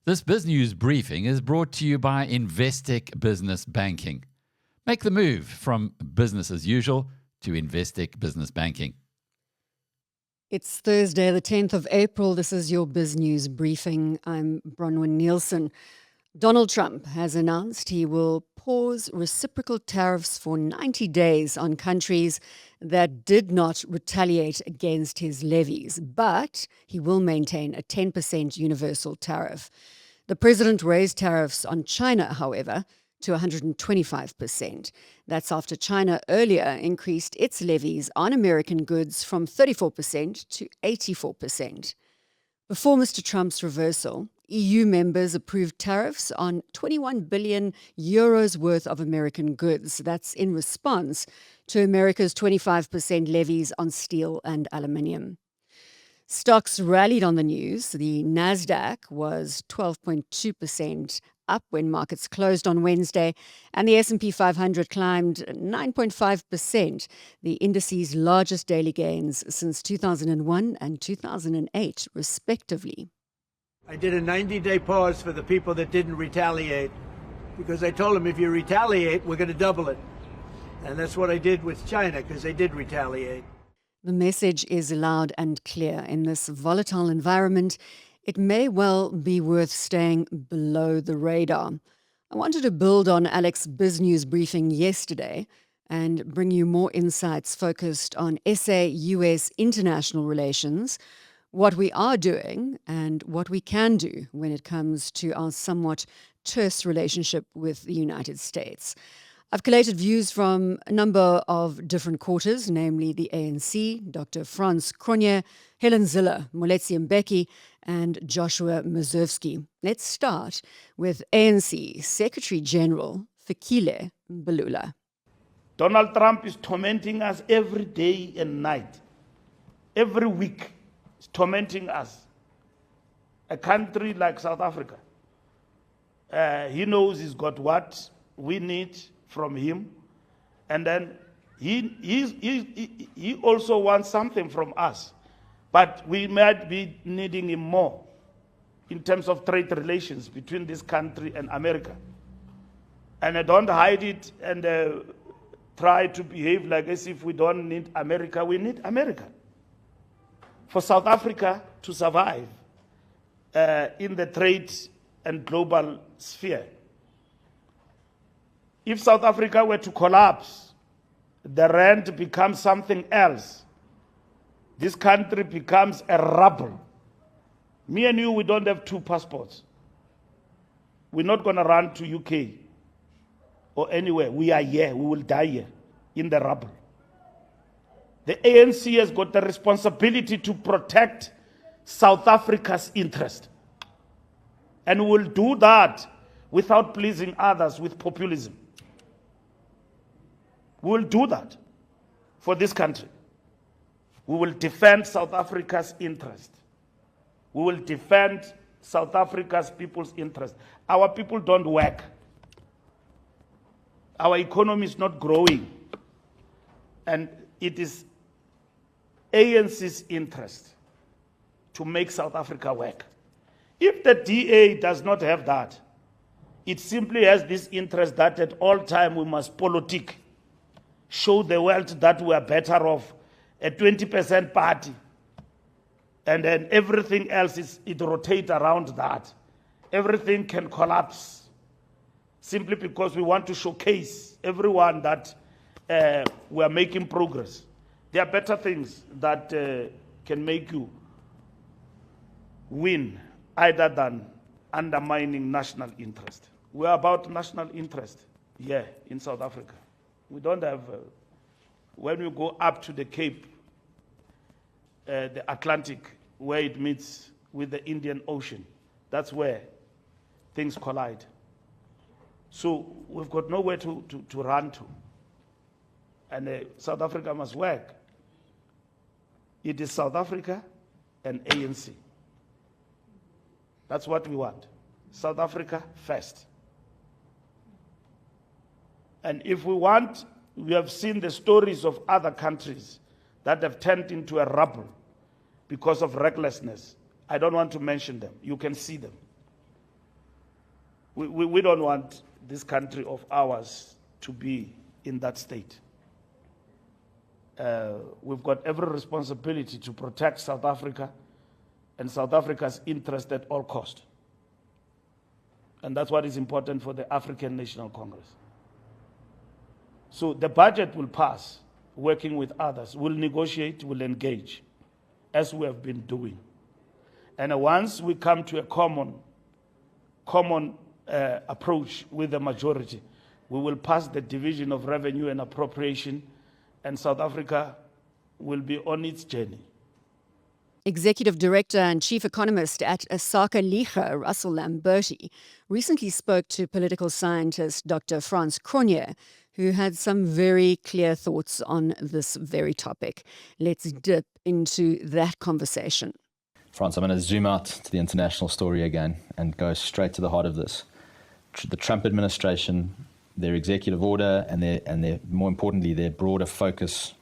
This BizNews Briefing is brought to you by Investec Business Banking. Make the move from business as usual to Investec Business Banking. It's Thursday, the 10th of April. This is your BizNews Briefing. I'm Bronwyn Nielsen. Donald Trump has announced he will pause reciprocal tariffs for 90 days on countries that did not retaliate against his levies, but he will maintain a 10% universal tariff. The president raised tariffs on China, however, to 125%. That's after China earlier increased its levies on American goods from 34% to 84%. Before Mr. Trump's reversal, EU members approved tariffs on 21 billion euros worth of American goods. That's in response to America's 25% levies on steel and aluminium. Stocks rallied on the news. The NASDAQ was 12.2% up when markets closed on Wednesday, and the S&P 500 climbed 9.5%, the indice's largest daily gains since 2001 and 2008, respectively. I did a 90-day pause for the people that didn't retaliate, because I told them if you retaliate, we're going to double it. And that's what I did with China, because they did retaliate. The message is loud and clear. In this volatile environment, it may well be worth staying below the radar. I wanted to build on Alex's BizNews Briefing yesterday and bring you more insights focused on SA-US international relations, what we are doing and what we can do when it comes to our somewhat terse relationship with the United States. I've collated views from a number of different quarters, namely the ANC, Dr. Franz Cronje, Helen Zille, Moeletsi Mbeki, and Joshua Mazurski. Let's start with ANC Secretary General Fikile Mbalula. Donald Trump is tormenting us every day and night. Every week, he's tormenting us. A country like South Africa. He knows he's got what we need from him, and then he also wants something from us, but we might be needing him more in terms of trade relations between this country and America. And I don't hide it and try to behave like as if we don't need America. We need America for South Africa to survive in the trade and global sphere. If South Africa were to collapse, the rand becomes something else. This country becomes a rubble. Me and you, we don't have two passports. We're not going to run to UK or anywhere. We are here. We will die here in the rubble. The ANC has got the responsibility to protect South Africa's interest. And we will do that without pleasing others with populism. We will do that for this country. We will defend South Africa's interest. We will defend South Africa's people's interest. Our people don't work. Our economy is not growing. And it is ANC's interest to make South Africa work. If the DA does not have that, it simply has this interest that at all time we must politic, show the world that we are better off, a 20% party, and then everything else it rotates around that. Everything can collapse simply because we want to showcase everyone that we are making progress. There are better things that can make you win either than undermining national interest. We are about national interest here in South Africa. We don't have, when you go up to the Cape, the Atlantic, where it meets with the Indian Ocean, that's where things collide. So we've got nowhere to run to. And South Africa must work. It is South Africa and ANC. That's what we want. South Africa first. And if we want, we have seen the stories of other countries that have turned into a rubble because of recklessness. I don't want to mention them. You can see them. We don't want this country of ours to be in that state. We've got every responsibility to protect South Africa and South Africa's interest at all cost. And that's what is important for the African National Congress. So the budget will pass, working with others. We'll negotiate, we'll engage, as we have been doing. And once we come to a common approach with the majority, we will pass the division of revenue and appropriation, and South Africa will be on its journey. Executive Director and Chief Economist at Fikile, Russell Lamberti, recently spoke to political scientist Dr. Frans Cronje, who had some very clear thoughts on this very topic. Let's dip into that conversation. Frans, I'm going to zoom out to the international story again and go straight to the heart of this. The Trump administration, their executive order, and their more importantly, their broader focus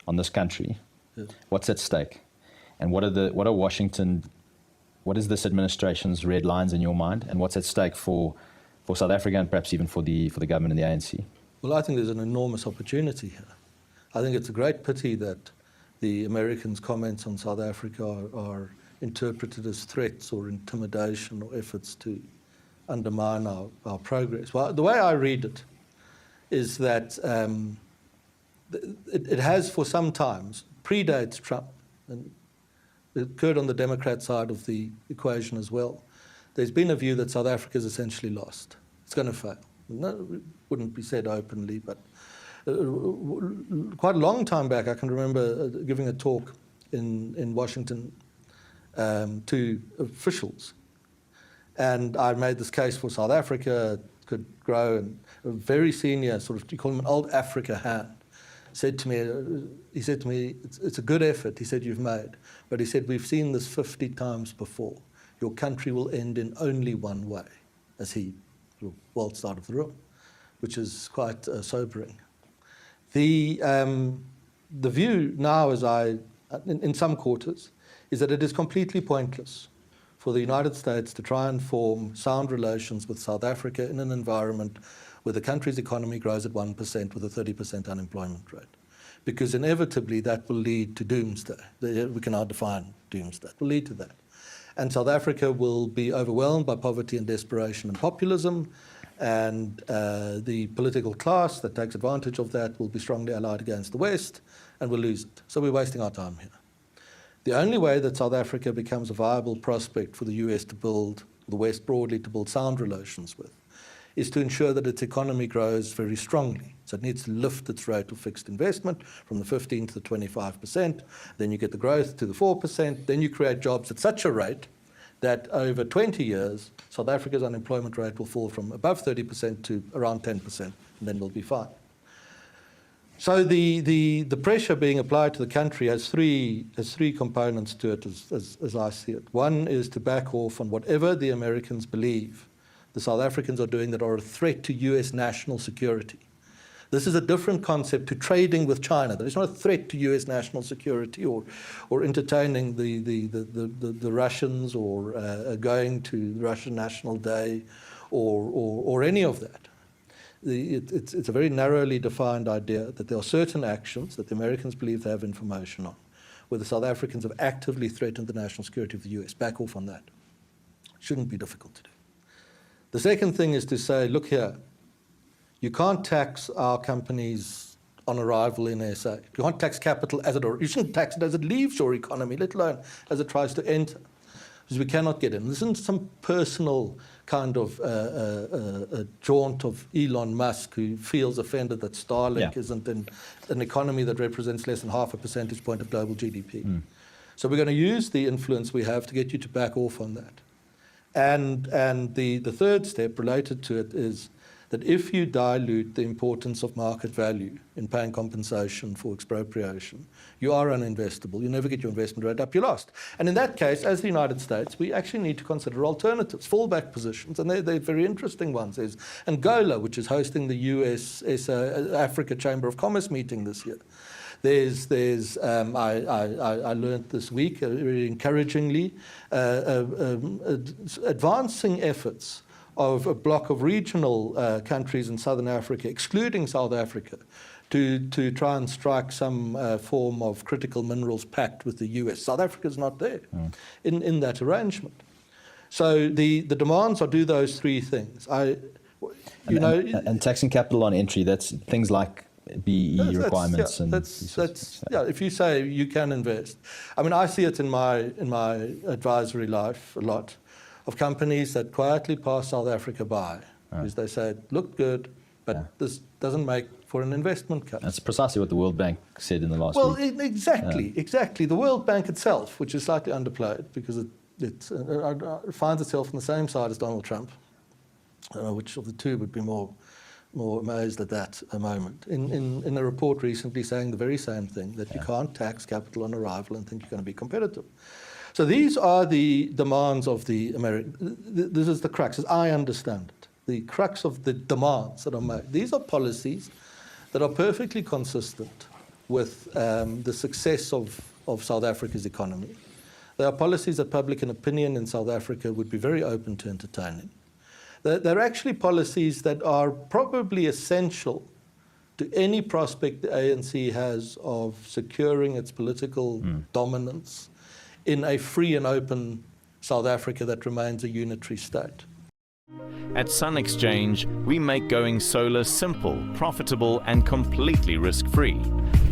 on this country. Yes. What's at stake? And what is this administration's red lines in your mind? And what's at stake for South Africa and perhaps even for the government and the ANC? Well, I think there's an enormous opportunity here. I think it's a great pity that the Americans' comments on South Africa are interpreted as threats or intimidation or efforts to undermine our progress. Well, the way I read it is that it has for some times predates Trump, and it occurred on the Democrat side of the equation as well. There's been a view that South Africa is essentially lost. It's going to fail. No, it wouldn't be said openly, but quite a long time back, I can remember giving a talk in Washington to officials. And I made this case for South Africa could grow, and a very senior, sort of, you call him an old Africa hand, said to me, it's a good effort, he said, you've made. But he said, we've seen this 50 times before. Your country will end in only one way, as he waltzed out of the room, which is quite sobering. The view now, in some quarters, is that it is completely pointless for the United States to try and form sound relations with South Africa in an environment where the country's economy grows at 1% with a 30% unemployment rate. Because inevitably that will lead to doomsday. We can now define doomsday. It will lead to that. And South Africa will be overwhelmed by poverty and desperation and populism, and the political class that takes advantage of that will be strongly allied against the West, and we'll lose it. So we're wasting our time here. The only way that South Africa becomes a viable prospect for the US to build, the West broadly to build sound relations with, is to ensure that its economy grows very strongly. So it needs to lift its rate of fixed investment from the 15 to the 25%. Then you get the growth to the 4%. Then you create jobs at such a rate that over 20 years, South Africa's unemployment rate will fall from above 30% to around 10%, and then we'll be fine. So the pressure being applied to the country has three components to it, as I see it. One is to back off on whatever the Americans believe the South Africans are doing that are a threat to US national security. This is a different concept to trading with China. That is not a threat to US national security or entertaining the Russians or going to the Russian National Day or any of that. It's a very narrowly defined idea that there are certain actions that the Americans believe they have information on, where the South Africans have actively threatened the national security of the US. Back off on that. Shouldn't be difficult to do. The second thing is to say, look here, you can't tax our companies on arrival in SA. You can't tax capital as you shouldn't tax it as it leaves your economy, let alone as it tries to enter, because we cannot get in. This isn't some personal kind of a jaunt of Elon Musk who feels offended that Starlink isn't in an economy that represents less than 0.5 percentage point of global GDP. So we're going to use the influence we have to get you to back off on that. And the third step related to it is that if you dilute the importance of market value in paying compensation for expropriation, you are uninvestable. You never get your investment rate up, you're lost. And in that case, as the United States, we actually need to consider alternatives, fallback positions, and they're very interesting ones. There's Angola, which is hosting the US Africa Chamber of Commerce meeting this year. I learned this week, very encouragingly, advancing efforts of a block of regional countries in Southern Africa, excluding South Africa, to try and strike some form of critical minerals pact with the US. South Africa's not there in that arrangement. So the demands are do those three things. And taxing capital on entry, that's things like BE requirements. If you say you can invest. I mean, I see it in my advisory life a lot of companies that quietly pass South Africa by because they say it looked good, but this doesn't make for an investment case. That's precisely what the World Bank said in the last week. Well, exactly. The World Bank itself, which is slightly underplayed because it finds itself on the same side as Donald Trump. I don't know which of the two would be more amazed at that a moment. In a report recently saying the very same thing, that you can't tax capital on arrival and think you're going to be competitive. So these are the demands of the American. This is the crux, as I understand it. The crux of the demands that are made. These are policies that are perfectly consistent with the success of South Africa's economy. They are policies that public opinion in South Africa would be very open to entertaining. They're actually policies that are probably essential to any prospect the ANC has of securing its political dominance in a free and open South Africa that remains a unitary state. At Sun Exchange, we make going solar simple, profitable, and completely risk-free.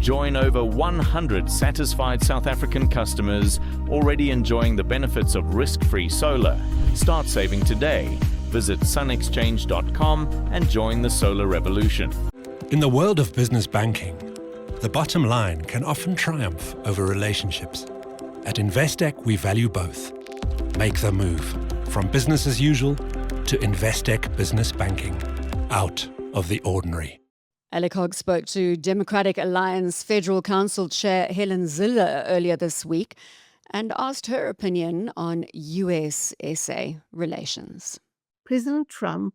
Join over 100 satisfied South African customers already enjoying the benefits of risk-free solar. Start saving today. Visit sunexchange.com and join the solar revolution. In the world of business banking, the bottom line can often triumph over relationships. At Investec, we value both. Make the move from business as usual to Investec Business Banking. Out of the ordinary. Alec Hogg spoke to Democratic Alliance Federal Council Chair Helen Zille earlier this week and asked her opinion on US-SA relations. President Trump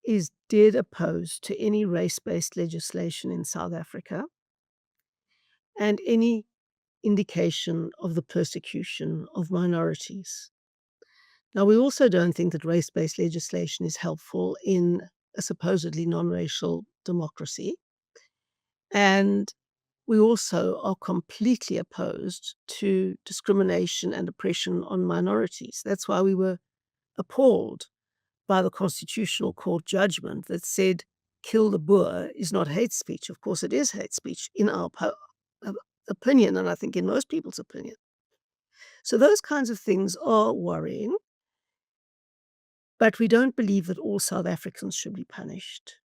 is dead opposed to any race-based legislation in South Africa and any indication of the persecution of minorities. Now, we also don't think that race-based legislation is helpful in a supposedly non-racial democracy. And we also are completely opposed to discrimination and oppression on minorities. That's why we were appalled by the Constitutional Court judgment that said kill the Boer is not hate speech. Of course, it is hate speech in our opinion, and I think in most people's opinion. So those kinds of things are worrying, but we don't believe that all South Africans should be punished.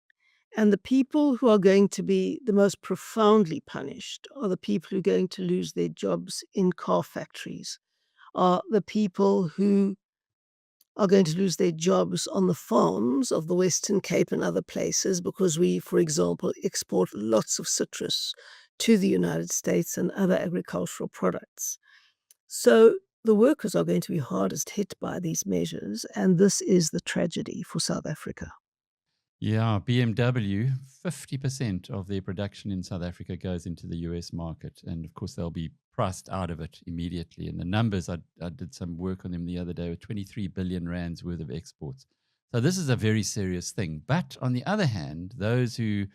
And the people who are going to be the most profoundly punished are the people who are going to lose their jobs in car factories, are the people who are going to lose their jobs on the farms of the Western Cape and other places because we, for example, export lots of citrus to the United States and other agricultural products. So the workers are going to be hardest hit by these measures, and this is the tragedy for South Africa. Yeah, BMW, 50% of their production in South Africa goes into the US market. And of course, they'll be priced out of it immediately. And the numbers, I did some work on them the other day, with 23 billion rands worth of exports. So this is a very serious thing. But on the other hand, those who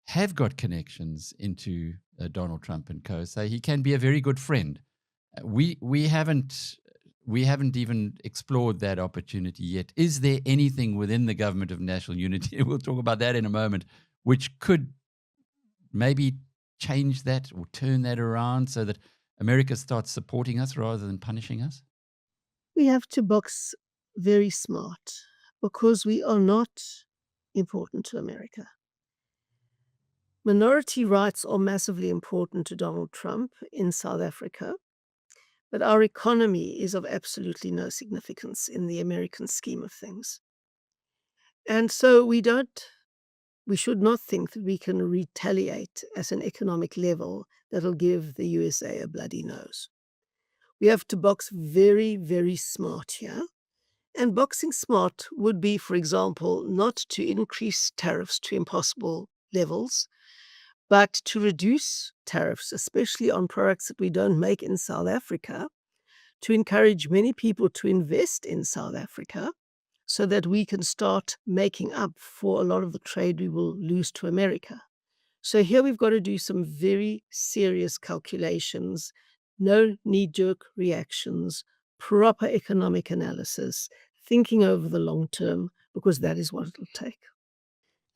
have got connections into Donald Trump and co say he can be a very good friend. We haven't even explored that opportunity yet. Is there anything within the government of national unity, we'll talk about that in a moment, which could maybe change that or turn that around so that America starts supporting us rather than punishing us? We have to box very smart because we are not important to America. Minority rights are massively important to Donald Trump in South Africa. But our economy is of absolutely no significance in the American scheme of things. And so we should not think that we can retaliate at an economic level that'll give the USA a bloody nose. We have to box very, very smart here. And boxing smart would be, for example, not to increase tariffs to impossible levels, but to reduce tariffs, especially on products that we don't make in South Africa, to encourage many people to invest in South Africa, so that we can start making up for a lot of the trade we will lose to America. So here we've got to do some very serious calculations, no knee-jerk reactions, proper economic analysis, thinking over the long term, because that is what it'll take.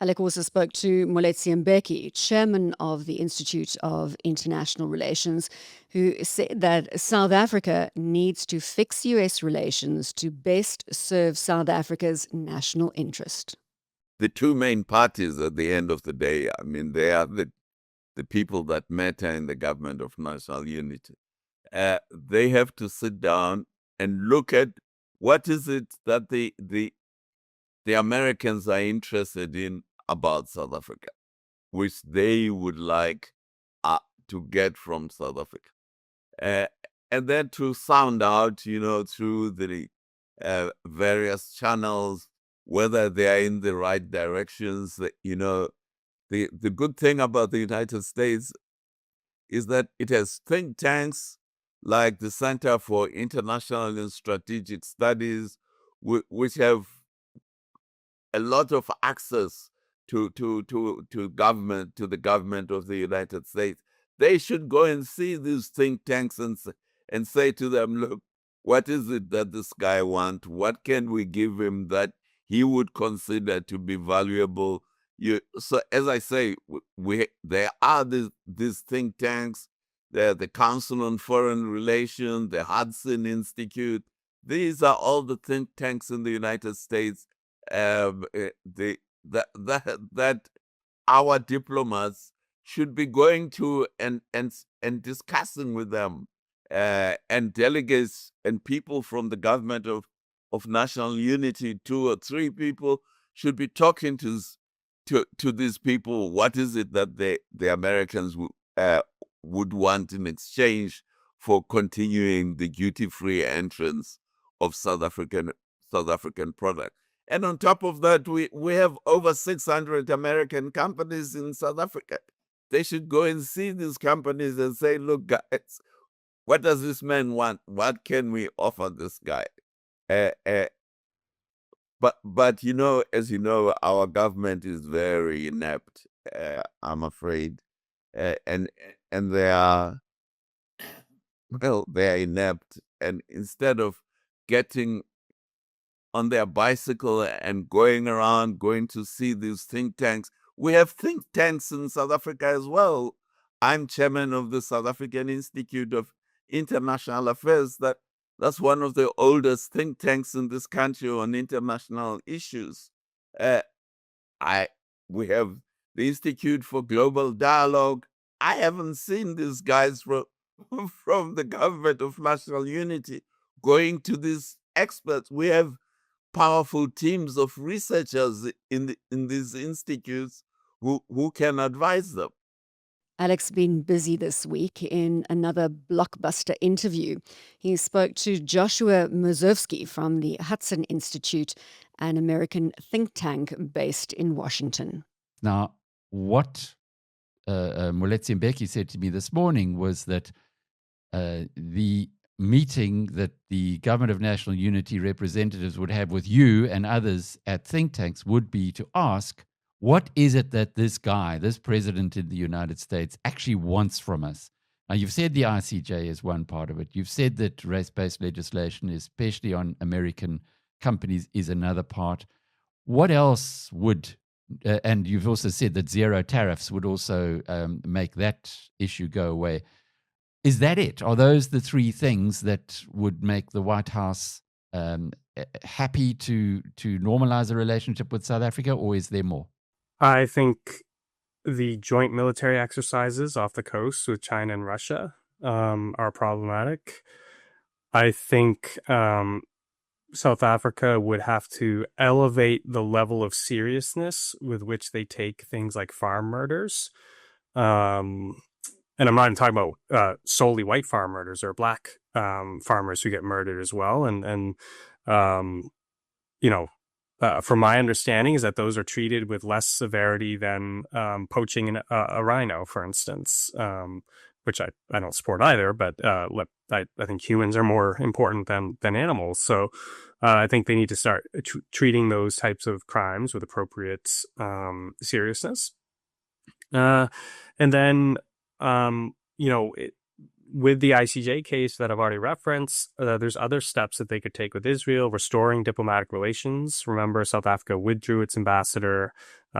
Alec also spoke to Moeletsi Mbeki, chairman of the Institute of International Relations, who said that South Africa needs to fix US relations to best serve South Africa's national interest. The two main parties at the end of the day, I mean, they are the people that matter in the government of national unity. They have to sit down and look at what is it that the Americans are interested in about South Africa, which they would like to get from South Africa. And then to sound out, through the various channels, whether they are in the right directions. The good thing about the United States is that it has think tanks like the Center for International and Strategic Studies, which have a lot of access to government, to the government of the United States. They should go and see these think tanks and say to them, look, what is it that this guy wants? What can we give him that he would consider to be valuable? So as I say, there are these think tanks. There, the Council on Foreign Relations, the Hudson Institute. These are all the think tanks in the United States that our diplomats should be going to and discussing with them, and delegates and people from the government of national unity, 2 or 3 people, should be talking to these people. What is it that the Americans would want in exchange for continuing the duty-free entrance of South African product? And on top of that, we have over 600 American companies in South Africa. They should go and see these companies and say, look, guys, what does this man want? What can we offer this guy? But as you know, our government is very inept, I'm afraid. And they are inept. And instead of getting on their bicycle and going to see these think tanks. We have think tanks in South Africa as well. I'm chairman of the South African Institute of International Affairs. That's one of the oldest think tanks in this country on international issues. We have the Institute for Global Dialogue. I haven't seen these guys from the government of national unity going to these experts. We have powerful teams of researchers in these institutes who can advise them. Alec's been busy this week in another blockbuster interview. He spoke to Joshua Mozovsky from the Hudson Institute, an American think tank based in Washington. Now, what Moeletsi Mbeki said to me this morning was that the meeting that the Government of National Unity representatives would have with you and others at think tanks would be to ask, what is it that this guy, this president in the United States, actually wants from us? Now, you've said the ICJ is one part of it. You've said that race-based legislation, especially on American companies, is another part. What else would, and you've also said that zero tariffs would also make that issue go away. Is that it? Are those the 3 things that would make the White House happy to normalize a relationship with South Africa, or is there more? I think the joint military exercises off the coast with China and Russia are problematic. I think South Africa would have to elevate the level of seriousness with which they take things like farm murders. And I'm not even talking about solely white farm murders or black farmers who get murdered as well. And from my understanding is that those are treated with less severity than poaching a rhino, for instance, which I don't support either. But I think humans are more important than animals. So I think they need to start treating those types of crimes with appropriate seriousness. And then, with the ICJ case that I've already referenced, there's other steps that they could take with Israel, restoring diplomatic relations. Remember, South Africa withdrew its ambassador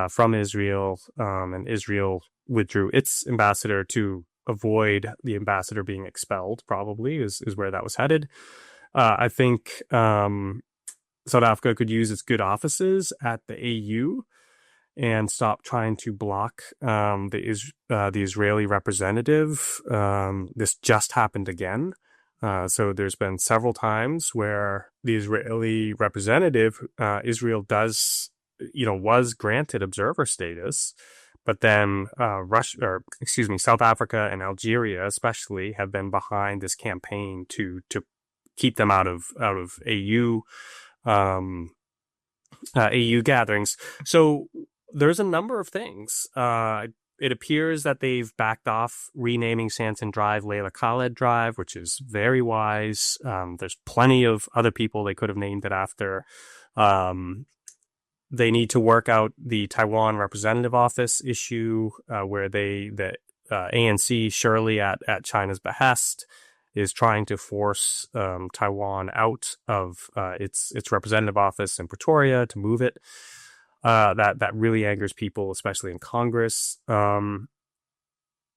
from Israel, and Israel withdrew its ambassador to avoid the ambassador being expelled, probably, is where that was headed. I think South Africa could use its good offices at the AU and stop trying to block the Israeli representative. This just happened again. So there's been several times where the Israeli representative, Israel was granted observer status, but then South Africa and Algeria especially have been behind this campaign to keep them out of AU gatherings. So there's a number of things. It appears that they've backed off renaming Sanson Drive Leila Khaled Drive, which is very wise. There's plenty of other people they could have named it after. They need to work out the Taiwan Representative Office issue, where the ANC, surely at China's behest, is trying to force Taiwan out of its representative office in Pretoria, to move it. That really angers people, especially in Congress.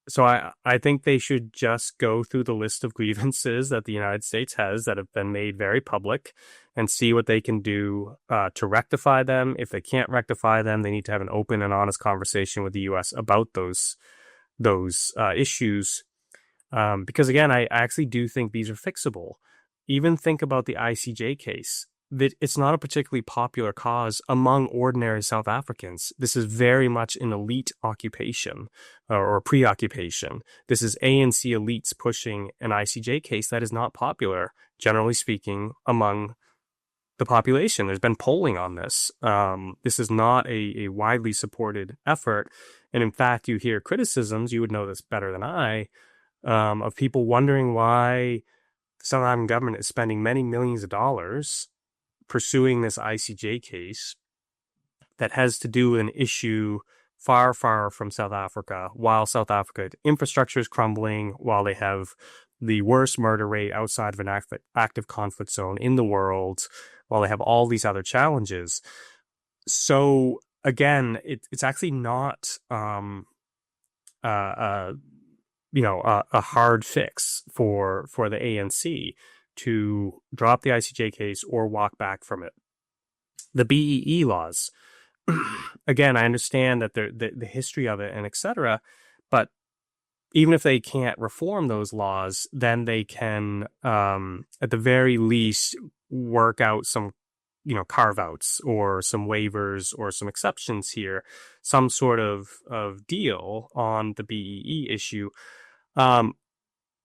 So I think they should just go through the list of grievances that the United States has that have been made very public and see what they can do to rectify them. If they can't rectify them, they need to have an open and honest conversation with the U.S. about those issues. Because again, I actually do think these are fixable. Even think about the ICJ case. That it's not a particularly popular cause among ordinary South Africans. This is very much an elite occupation or preoccupation. This is ANC elites pushing an ICJ case that is not popular, generally speaking, among the population. There's been polling on this. This is not a widely supported effort. And in fact, you hear criticisms, you would know this better than I, of people wondering why the South African government is spending many millions of dollars pursuing this ICJ case that has to do with an issue far, far from South Africa, while South Africa's infrastructure is crumbling, while they have the worst murder rate outside of an active conflict zone in the world, while they have all these other challenges. So again, it's actually not a hard fix for the ANC to drop the ICJ case or walk back from it. The BEE laws, again, I understand that the history of it and etc., but even if they can't reform those laws, then they can, at the very least, work out some, carve-outs or some waivers or some exceptions here, some sort of deal on the BEE issue.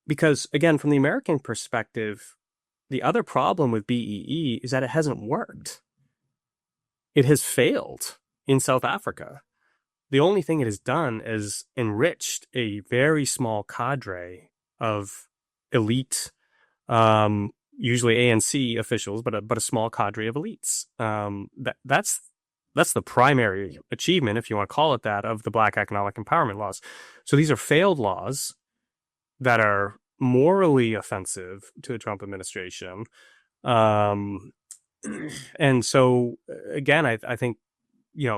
Because, again, from the American perspective, the other problem with BEE is that it hasn't worked. It has failed in South Africa. The only thing it has done is enriched a very small cadre of elite, usually ANC officials, but a small cadre of elites. That's the primary achievement, if you want to call it that, of the Black Economic Empowerment laws. So these are failed laws that are morally offensive to the Trump administration. And so, again, I think,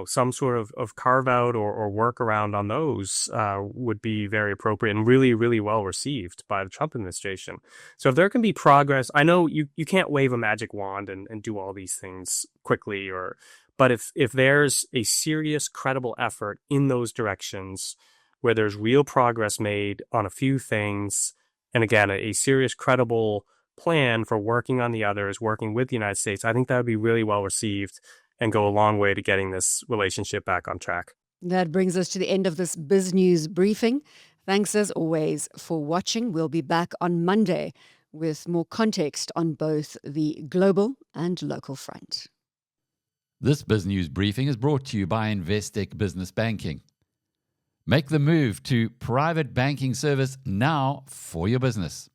some sort of carve out or workaround on those would be very appropriate and really, really well received by the Trump administration. So if there can be progress, I know you can't wave a magic wand and do all these things quickly, but if there's a serious, credible effort in those directions where there's real progress made on a few things, and again, a serious, credible plan for working on the others, working with the United States, I think that would be really well received and go a long way to getting this relationship back on track. That brings us to the end of this BizNews Briefing. Thanks as always for watching. We'll be back on Monday with more context on both the global and local front. This BizNews Briefing is brought to you by Investec Business Banking. Make the move to private banking service now for your business.